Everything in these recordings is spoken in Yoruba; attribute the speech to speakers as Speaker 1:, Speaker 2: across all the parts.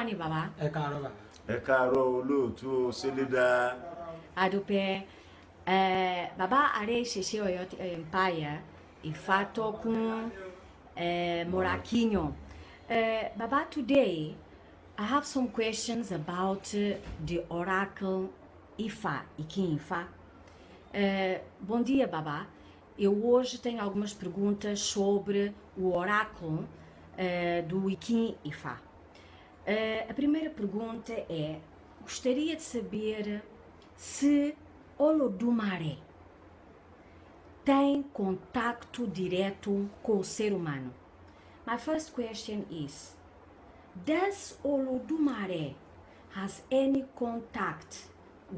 Speaker 1: ni baba.
Speaker 2: Ẹ káàárọ̀ bàbá.
Speaker 3: Ẹ káàárọ̀ olóòtú Sílídà.
Speaker 1: Adupe baba are sheshe oyo empire ifato kun morakinho. Baba, today I have some questions about the oracle Ifá, Ikim Ifá. Bom dia, Baba. Eu hoje tenho algumas perguntas sobre o oráculo do Ikim Ifá. A primeira pergunta é: gostaria de saber se Olodumare tem contacto direto com o ser humano. My first question is: does Olodumare has any contact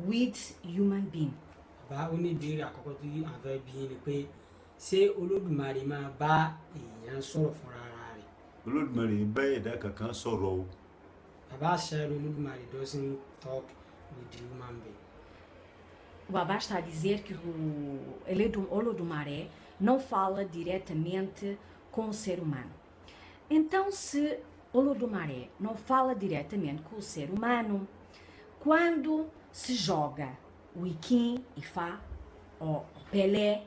Speaker 1: with human being?
Speaker 2: Bàbá ó ní ìbéèrè àkọ́kọ́ tí à ń fẹ́ bí ni pé ṣé Olódùmarè máa bá èèyàn sọ̀rọ̀ fúnra ara rẹ̀?
Speaker 3: Olódùmarè bá ẹ̀dá kankan sọ̀rọ̀ o.
Speaker 2: Bàbá said Olódùmarè doesn't talk with the human being.
Speaker 1: O Babá está a dizer que o Olodumare não fala diretamente com o ser humano. Então, se Olodumare não fala diretamente com o ser humano, quando se joga o Ikim Ifá ou o Pelé,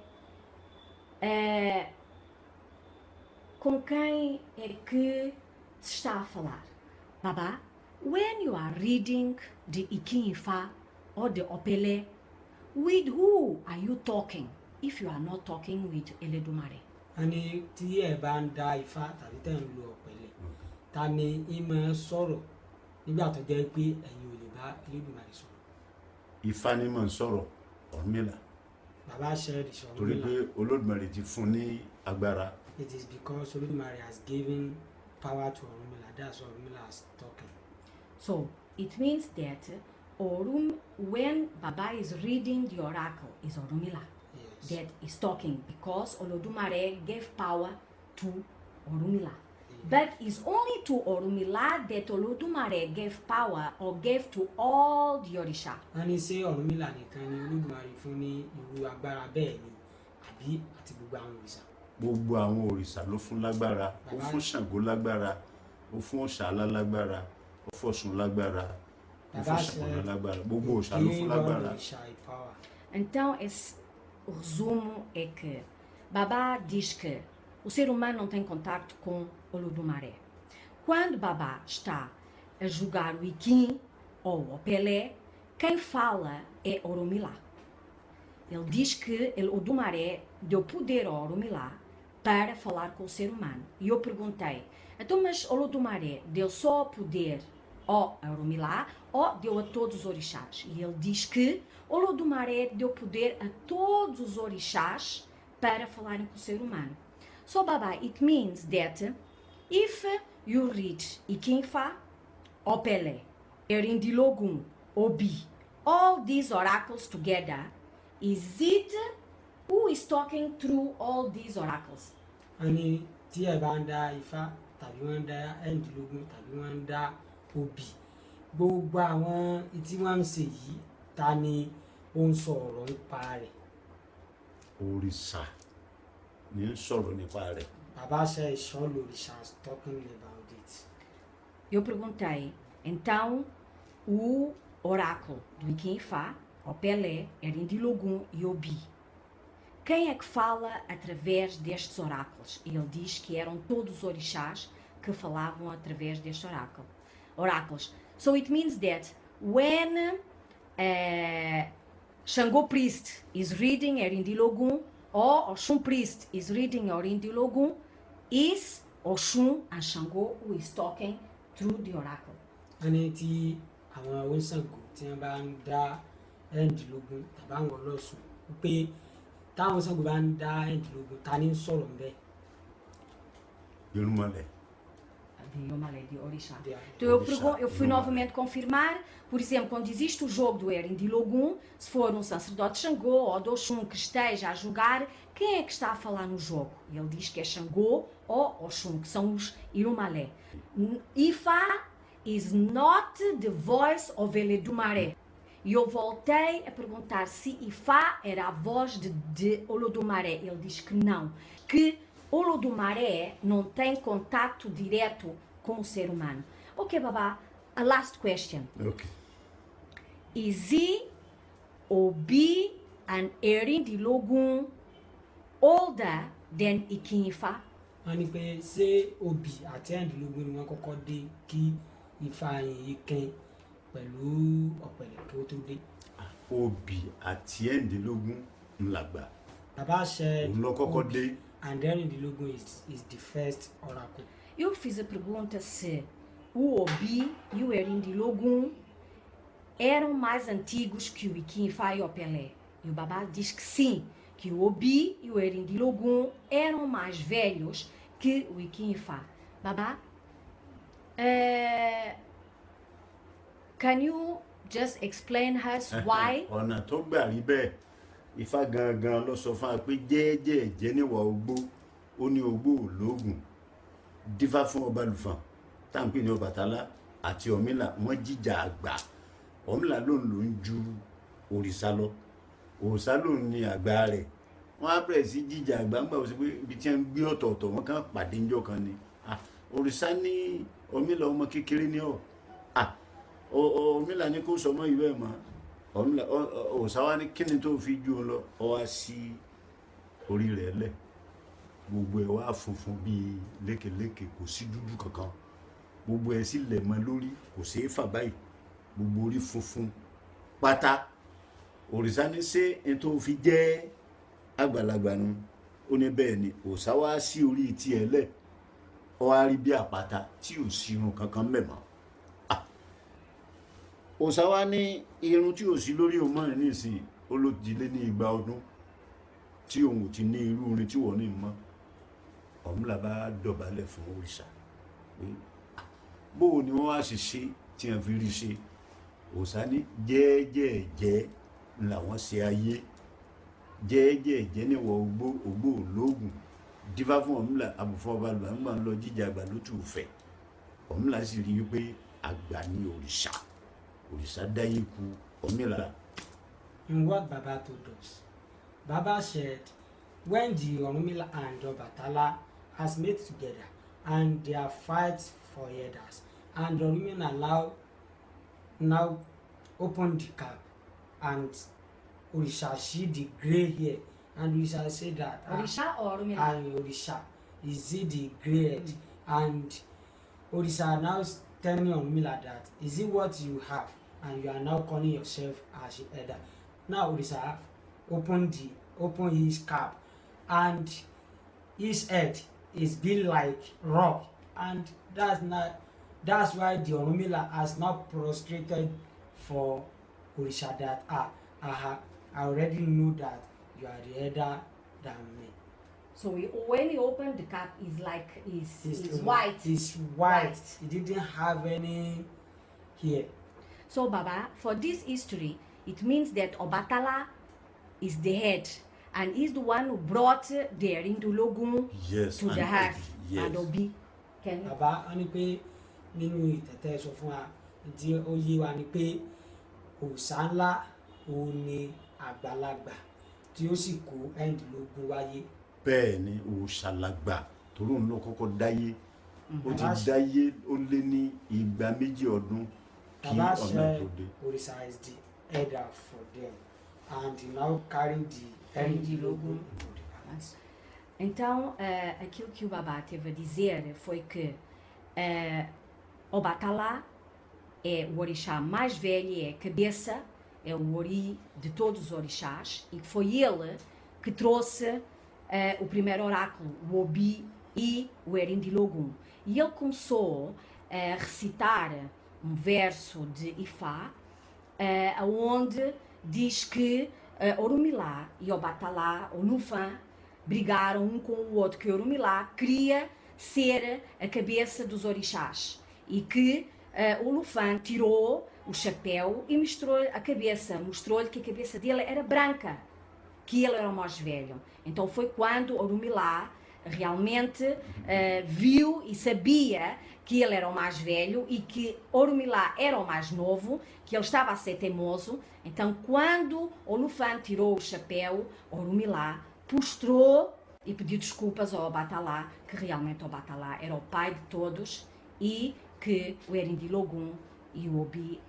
Speaker 1: com quem é que se está a falar? Babá, when you are reading the Ikim Ifá or the Opele, with who are you talking if you are not talking with Eledumare?
Speaker 2: Wọ́n ní tí ẹ bá ń dá Ifá tàbí tẹ̀ ń lo ọ̀pẹ̀lẹ̀, ta ni ìmọ̀ sọ̀rọ̀ nígbà tó jẹ́ pé ẹ̀yin ò lè bá Elédùmarè sọ̀rọ̀?
Speaker 3: Ifá ni mò ń sọ̀rọ̀, Ọ̀rúnmìlà.
Speaker 2: Bàbá said it's
Speaker 3: Torí pé
Speaker 2: Ọ̀rúnmìlà.
Speaker 3: Olódùmarè ti fún ní agbára.
Speaker 2: It is because Olódùmarè has given power to Ọ̀rúnmìlà. That's why Ọ̀rúnmìlà is talking.
Speaker 1: So it means that when Baba is reading the oracle, is Orumila
Speaker 2: Yes.
Speaker 1: that is talking, because Olodumare gave power to Orumila. But it's only to Orumila that Olodumare gave power or gave to all the Orisha.
Speaker 2: Wọ́n ní ṣé Ọ̀rúnmìlà nìkan ni Olódùmarè fún ní irú agbára bẹ́ẹ̀ ni àbí àti gbogbo àwọn òrìṣà?
Speaker 3: Gbogbo àwọn òrìṣà ló fún lágbára. Ó
Speaker 2: Bàbá-
Speaker 3: fún Ṣàngó lágbára. Ó fún Ọ̀ṣàlá lágbára. Ó fún Ọ̀ṣun lágbára. Ó fún
Speaker 2: Bàbá
Speaker 3: Ṣàngó
Speaker 2: said
Speaker 3: lágbára. Gbogbo òòṣà ló fún
Speaker 2: gave all
Speaker 3: lágbára.
Speaker 2: òrìṣà a power.
Speaker 1: Então, o resumo é que Baba diz que o ser humano não tem contato com Olodumare. Quando Baba está a jogar o Ikim ou o Pelé, quem fala é Orumilá. Ele diz que Olodumare deu poder ao Orumilá para falar com o ser humano. E eu perguntei: então, mas Olodumare deu só poder ao Orumilá ou deu a todos os orixás? E ele diz que Olodumare deu poder a todos os orixás para falarem com o ser humano. So, Baba, it means that if you read Ikim Ifá, Opele, Erindilogun, Obi, all these oracles together, is it who is talking through all these oracles?
Speaker 2: Wọ́n ní tí ẹ bá ń dá Ifá tàbí wọ́n ń dá ẹ̀ǹdínlógún tàbí wọ́n ń dá obì, gbogbo àwọn tí wọ́n ń ṣe yìí, ta ni ó ń sọ ọ̀rọ̀ nípa rẹ̀?
Speaker 3: Òrìṣà ni ń sọ̀rọ̀ nípa rẹ̀.
Speaker 2: Bàbá said it's all òrìṣà talking about it.
Speaker 1: Eu perguntei: então, o oráculo do Ikim Ifá, Opele, Erindilogun e Obi, quem é que fala através destes oráculos? E ele diz que eram todos os orixás que falavam através destes oráculos. So it means that when Shango priest is reading Erindilogun, or Oshun priest is reading Erindilogun, is Oshun and Shango who is talking through the oracle.
Speaker 2: Wọ́n ní tí àwọn oníṣàngó tí wọ́n bá ń dá ẹ̀ǹdínlógún tàbí àwọn ọlọ́sùn pé táwọn oníṣàngó bá ń dá ẹ̀ǹdínlógún, ta ni ń sọ̀rọ̀ ń bẹ́ẹ̀?
Speaker 3: Irúnmọlẹ̀.
Speaker 1: De Yomalé, de Orixá.
Speaker 2: De
Speaker 1: Então eu fui novamente confirmar, por exemplo, quando existe o jogo do Erindilogun, se for um sacerdote Xangô ou de Oxum que esteja a jogar, quem é que está a falar no jogo? Ele diz que é Xangô ou Oxum, que são os Irumalé. Ifá is not the voice of Eledumare. E eu voltei a perguntar se Ifá era a voz de Olodumare. Ele diz que não, que Olodumare não tem contato direto com o ser humano. Ok, Babá, a last question.
Speaker 3: Okay.
Speaker 1: Is Obi and Erindilogun older than Ikinfa?
Speaker 2: wọ́n ní pé ṣé Obì àti ẹ̀ǹdínlógún ni wọ́n kọ́kọ́ dé kí Ifá Ikin pẹ̀lú Ọ̀pẹ̀lẹ̀ kí ó tó dé.
Speaker 3: Obì àti ẹ̀ǹdínlógún ńlàgbà.
Speaker 2: Baba said
Speaker 3: Òun ló kọ́kọ́
Speaker 2: Obì
Speaker 3: dé.
Speaker 2: and ẹ̀ǹdínlógún is the first oracle.
Speaker 1: Eu fiz a pergunta se o Obi e o Erindilogun eram mais antigos que o Ikinfa e o Pelé. E o Babá diz que sim, que o Obi e o Erindilogun eram mais velhos que o Ikinfa. Babá, can you just explain us why?
Speaker 3: Ọ̀nà tó gbà rí bẹ́ẹ̀ Ifá gangan ló sọ fún wa pé jẹ́ẹ́jẹ́ẹ̀jẹ́ níwà ogbó ó ní ogbó ológun dífá fún Ọbalùfọ̀n tá à ń pè ní Ọbàtálá àti Ọ̀rúnmìlà wọ́n jíjà àgbà. Ọ̀rúnmìlà ló ń ju òrìṣà lọ, òrìṣà ló ń ní àgbà rẹ̀. Wọ́n á bẹ̀rẹ̀ sí jíjà àgbà ń gbà wọ́n sí pé ibi tí wọ́n ń gbé ọ̀tọ̀ọ̀tọ̀ wọ́n kàn pàdé ńjọ́ kan ni. Òrìṣà ní Ọ̀rúnmìlà ọmọ kékeré ní ọ̀. Ọ̀rúnmìlà ní kó sọmọ ìwé ẹ̀ mọ́. Ọ̀rúnmìlà òrìṣà wa ní kíni tó fi ju ọ lọ, ọ wá sí orí rẹ̀ lẹ̀. Gbogbo ẹ̀ wá funfun bíi lékeléke, kò sí dúdú kankan. Gbogbo ẹ̀ sì lẹ̀ mọ́ lórí, kò ṣeé fà báyìí. Gbogbo orí funfun pátá. Òrìṣà ní ṣé n tó fi jẹ́ àgbàlagbà nu, ó ní bẹ́ẹ̀ ni. Òrìṣà wá sí orí tiẹ̀ lẹ̀, ọ wá rí bí àpáta tí ò sí irun kankan mẹ́mọ́. Òrìṣà wá ní irun tí ò sí lórí òun mọ́ nísìnyí ó ló ti lé ní 200 ọdún tí òun ò ti ní irú orin tí wọ́n ní mọ́. Ọ̀rúnmìlà bá dọ̀bálẹ̀ fún òrìṣà pé bóò ni wọ́n wá ṣe ṣe tí wọ́n fi rí ṣe. Òrìṣà ní jẹ́ẹ́jẹ́ẹ̀jẹ́ làwọn ṣe ayé, jẹ́ẹ́jẹ́ẹ̀jẹ́ níwọ̀ ogbó ológun dífá fún Ọ̀rúnmìlà àbùfọ́n Ọbalùfọ̀n nígbà ń lọ jíjà àgbà ló tù fẹ̀. Ọ̀rúnmìlà sì rí i pé àgbà ní òrìṣà, òrìṣà dáyé ku Ọ̀rúnmìlà.
Speaker 2: In what Baba told us, Baba said when the Ọ̀rúnmìlà and Ọbàtálá has met together and they are fight for elders and Ọ̀rúnmìlà now open the cap and Òrìṣà see the grey hair and Òrìṣà say that
Speaker 1: Orisha or Orumila?
Speaker 2: and Òrìṣà is it the grey head and Òrìṣà now telling Ọ̀rúnmìlà that is it what you have and you are now calling yourself as the elder. Now Òrìṣà open his cap and his head is built like rock and that's why the Ọ̀rúnmìlà has not prostrated for Òrìṣà that I already know that you are the elder than me.
Speaker 1: So when he opened the cap, it's like it's white.
Speaker 2: It's white. He didn't have any hair.
Speaker 1: So Baba, for this history, it means that Ọbàtálá is the head and he's the one who brought the Erindilogun
Speaker 3: Yes,
Speaker 1: to the
Speaker 3: and
Speaker 1: earth.
Speaker 3: Obi, yes.
Speaker 1: And Obi. Can
Speaker 2: Bàbá wọn ní pé nínú ìtẹ̀tẹ̀ sọ fún wa tí ó yé wa ni pé òòṣà ńlá òun ni àgbàlagbà tí ó sì kó ẹ̀ǹdínlógún wáyé.
Speaker 3: Bẹ́ẹ̀ ni òòṣà làgbà torí òun ló kọ́kọ́ dáyé. Ó ti
Speaker 2: Bàbá
Speaker 3: dáyé ó lé ní 200 ọdún kí
Speaker 2: Bàbá
Speaker 3: ọ̀nà
Speaker 2: said
Speaker 3: tó dé.
Speaker 2: Òrìṣà is the elder for them and he now carry the ẹ̀ǹdínlógún into the palace.
Speaker 1: Então, aquilo que o Babá teve a dizer foi que Ọbàtálá é o orixá mais velho, é a cabeça, é o ori de todos os orixás, e que foi ele que trouxe o primeiro oráculo, o Obi e o Erindilogun. E ele começou a recitar um verso de Ifá, onde diz que Orumilá e Ọbàtálá, Olufã, brigaram um com o outro, que Orumilá queria ser a cabeça dos orixás e que Olufã tirou o chapéu e mostrou-lhe a cabeça, mostrou-lhe que a cabeça dele era branca, que ele era o mais velho. Então foi quando Orumilá realmente viu e sabia que ele era o mais velho e que Orumilá era o mais novo, que ele estava a ser teimoso. Então quando Olufã tirou o chapéu, Orumilá prostrou e pediu desculpas ao Ọbàtálá, que realmente o Ọbàtálá era o pai de todos e que o Erindilogun e o Obi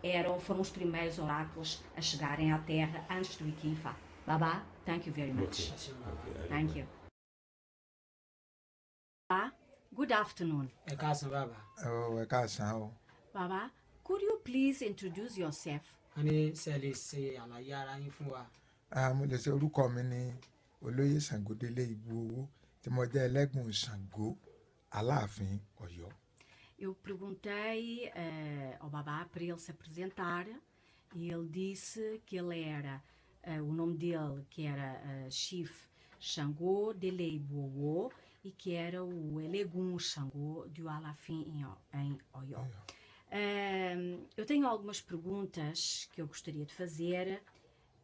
Speaker 1: foram os primeiros oráculos a chegarem à Terra antes do Ikin Fá. Baba, thank you very much. Thank you. Baba, good afternoon.
Speaker 2: ẹ káàsán bàbá.
Speaker 4: Ẹ káàsán o.
Speaker 1: Baba, could you please introduce yourself?
Speaker 2: wọ́n ní ṣe lè ṣe àlàyé ara yín fún wa.
Speaker 4: Mo lè ṣe orúkọ mi ní olóyè Ṣàngódélé Ìgbòho tí mo jẹ́ ẹlẹ́gbọ̀n Ṣàngó Aláàfin Ọ̀yọ́.
Speaker 1: Eu perguntei ao Baba para ele se apresentar e ele disse que ele era, o nome dele que era Chief Xangô Dele Ibuowo e que era o Elegum Xangô do Alafim em Ọ̀yọ́. Eu tenho algumas perguntas que eu gostaria de fazer.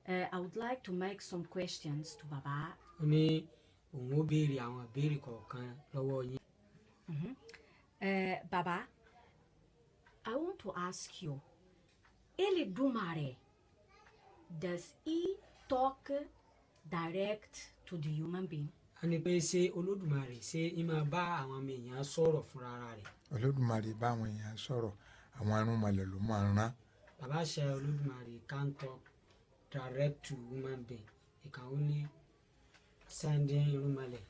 Speaker 1: I would like to make some questions to Baba.
Speaker 2: ó ní òun ó béèrè àwọn ìbéèrè kọ̀ọ̀kan lọ́wọ́ yín.
Speaker 1: Baba, I want to ask you, Eledumare, does he talk direct to the human being?
Speaker 2: a ní pé ṣé olódùmarè ṣé ń máa bá àwọn ọmọ èèyàn sọ̀rọ̀ fúnra rẹ̀.
Speaker 4: Olódùmarè bá àwọn èèyàn sọ̀rọ̀, àwọn arúnmalẹ̀ ló máa ń rán.
Speaker 2: bàbá ṣe olódùmarè can't talk direct to human being. He can only send irúnmalẹ̀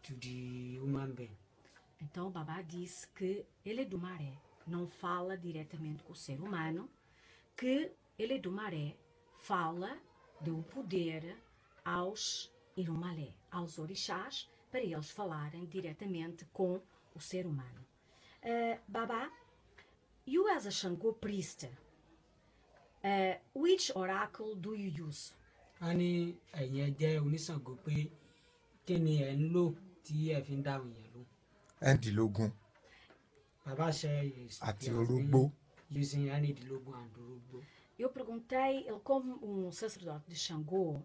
Speaker 2: to the human being.
Speaker 1: Então, o Baba disse que Eledumare não fala diretamente com o ser humano, que Eledumare fala do poder aos Irumalé, aos orixás, para eles falarem diretamente com o ser humano. Baba, you as a Xangô priest, which oracle do you use?
Speaker 2: a ní ẹ̀yin jẹ́ oníṣàngó pé kí ni ẹ̀ ń lò tí ẹ fi ń dáhùn yẹn lò.
Speaker 4: Ẹ̀ndínlógún
Speaker 2: bàbá ṣe
Speaker 4: àti orógbó.
Speaker 2: using ẹnìdínlógún and orógbó.
Speaker 1: Eu perguntei, ele como sacerdote de Xangô,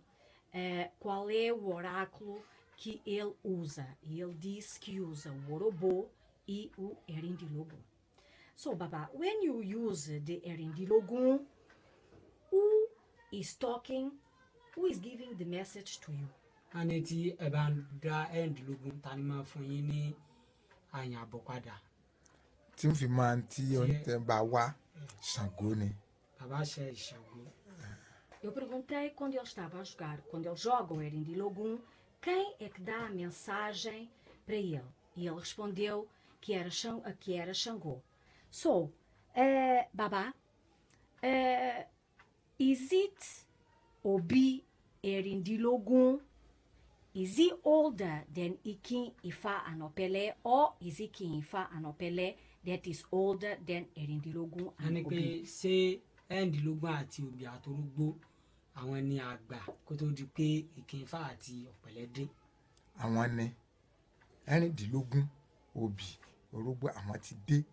Speaker 1: qual é o oráculo que ele usa. E ele disse que usa o Orobô e o Erindilogum. So, Baba, when you use the Erindilogum, who is talking, who is giving the message to you?
Speaker 2: a ní tí ẹ bá ń dá ẹnìdínlógún ta ni máa fún yín ní àyàn àbọ̀ padà.
Speaker 4: Tí ń fi máa ń tí oúnjẹ bá wá Ṣàngó ni.
Speaker 2: bàbá ṣe ìṣàngó.
Speaker 1: Eu perguntei quando ele estava a jogar, quando ele joga o Erindilogum, quem é que dá a mensagem para ele? E ele respondeu que era Xangô. So, Baba, is it Obi Erindilogum? Is he older than Ikin Ifa Anopele, or is Ikin Ifa Anopele that is older than Erindilogum
Speaker 2: a ní
Speaker 1: and
Speaker 2: pé
Speaker 1: Obi?
Speaker 2: ṣé ẹnìdínlógún àti òbí àtorógbó àwọn ni àgbà kó tó di pé ìkínfà àti ọ̀pẹ̀lẹ̀ dé.
Speaker 4: Àwọn ni ẹ̀rìndínlógún, òbí, orógbó, àwọn ti dé.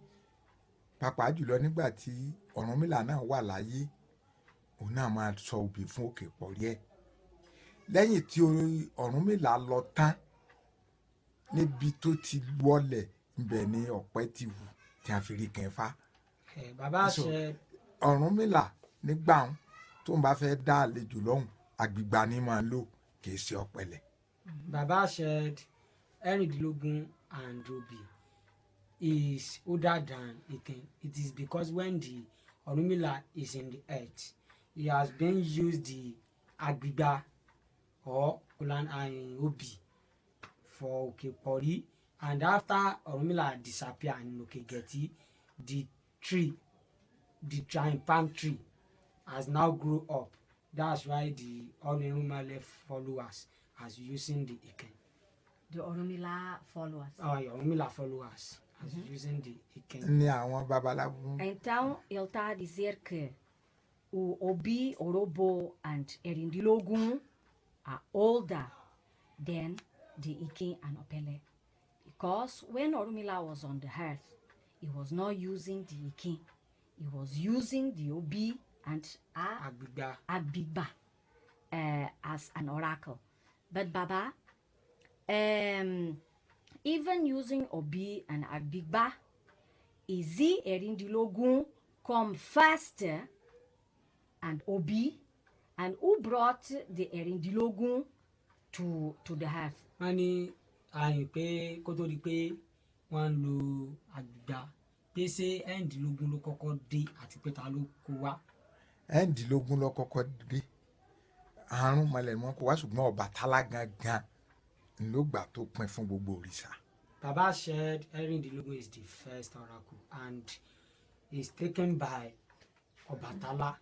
Speaker 4: Pàápàá jùlọ nígbà tí Ọ̀rúnmìlà náà wà láyé, òun náà máa sọ òbí fún òkè pọ̀rí ẹ̀. Lẹ́yìn tí Ọ̀rúnmìlà lọ tán, níbi tó ti wọlẹ̀ ibẹ̀ ni ọ̀pẹ ti wù tí a fi rí kẹfà.
Speaker 2: bàbá
Speaker 4: So,
Speaker 2: ṣe
Speaker 4: Ọ̀rúnmìlà nígbà tó ń bá fẹ́ dá àlejò lọ́hùn, àgbìgbà ni máa ń lò, kì í ṣe ọ̀pẹ̀lẹ̀.
Speaker 2: bàbá ṣe ẹnìdínlógún and òbí is older than Ikin. It is because when the Ọ̀rúnmìlà is in the earth, he has been used the agbigba or Olan and Obi for Okepori, and after Ọ̀rúnmìlà disappear in Okegeti, the tree, the giant palm tree, has now grew up. That's why the Ọ̀rúnmìlà followers as using the Ikin.
Speaker 1: The Orunmila followers.
Speaker 2: Ọ̀rúnmìlà followers as using the Ikin.
Speaker 4: Ní àwọn babaláwo.
Speaker 1: Então, ele está a dizer que o Obi, Orobo and Erindilogum are older than the Ikin and Opele. Because when Orunmila was on the earth, he was not using the Ikin. He was using the Obi and
Speaker 2: Agbigba.
Speaker 1: Agbigba as an oracle. But Baba, even using Obi and Agbigba, Izi Erindilogum come faster and Obi, and who brought the Erindilogum to the earth?
Speaker 2: Wọ́n ní àyìn pé kó tó di pé wọ́n ń lo àgbìgbà pé ṣé ẹ̀ǹdínlógún ló kọ́kọ́ dé àti pé ta ló kó wá.
Speaker 4: ẹ̀ǹdínlógún ló kọ́kọ́ dé àrùn mọ̀lẹ́ wọn kó wá ṣùgbọ́n Ọbàtálá gangan ló gbà tó pín fún gbogbo òrìṣà.
Speaker 2: Baba said ẹ̀rìndínlógún is the first oracle and is taken by Ọbàtálá.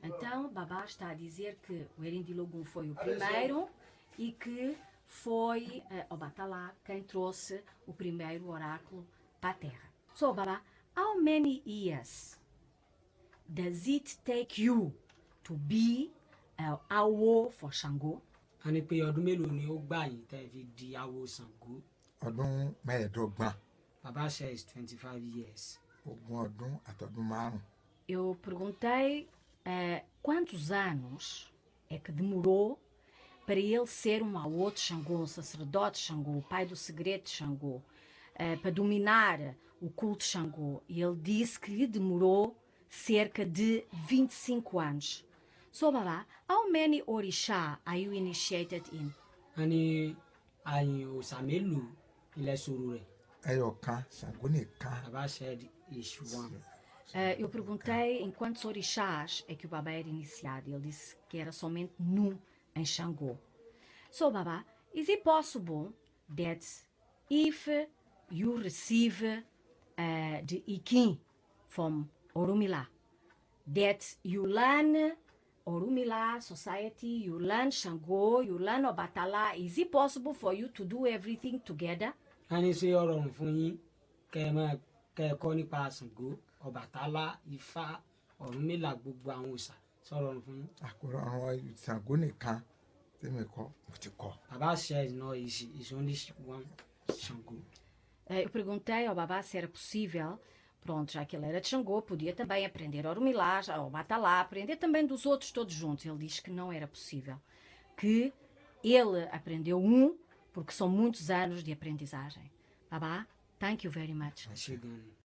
Speaker 1: Então, Babá está a dizer que o Erindilogum foi o primeiro e que foi Ọbàtálá quem trouxe o primeiro oráculo para a Terra. So, Babá, how many years does it take you to be awo for Ṣàngó?
Speaker 2: A ní pé ọdún mélòó ni ó gbà yín tẹ́ fi di awo Ṣàngó.
Speaker 4: ọdún mẹ́ẹ̀ẹ́dọ́gbọ̀n.
Speaker 2: Baba says 25 years.
Speaker 4: ogún ọdún àtọdún márùn.
Speaker 1: Eu perguntei quantos anos é que demorou para ele ser um awo de Xangô, um sacerdote de Xangô, o pai do segredo de Xangô, para dominar o culto de Xangô. E ele disse que lhe demorou cerca de 25 anos. So, Baba, how many Orisha are you initiated in?
Speaker 2: A ní àyìn òòṣà mélòó ilẹ̀ sọ̀rọ̀ rẹ̀.
Speaker 4: ẹyọ kan Ṣàngó nìkan.
Speaker 2: Baba said is one.
Speaker 1: Eu perguntei em quantos orixás é que o Baba era iniciado. Ele disse que era somente num em Xangô. So, Baba, is it possible that if you receive the Ikin from Orunmila, that you learn Orunmila society, you learn Xangô, you learn Ọbàtálá, is it possible for you to do everything together?
Speaker 2: A ní ṣé ó rọrùn fún yín kẹ́ ẹ kọ́ nípa Ṣàngó, Ọbàtálá, Ifá, Ọ̀rúnmìlà, gbogbo àwọn òòṣà ṣó rọrùn fún yín.
Speaker 4: àkùrọ̀ àwọn Ṣàngó nìkan tẹ́mi kọ́ mo ti kọ́.
Speaker 2: Baba said no, is only one Ṣàngó.
Speaker 1: Eu perguntei ao Babá se era possível, pronto, já que ele era de Xangô, podia também aprender Orunmilá, Ọbàtálá, aprender também dos outros todos juntos. Ele disse que não era possível, que ele aprendeu porque são muitos anos de aprendizagem. Babá, thank you very much.
Speaker 2: Ṣé gan-an.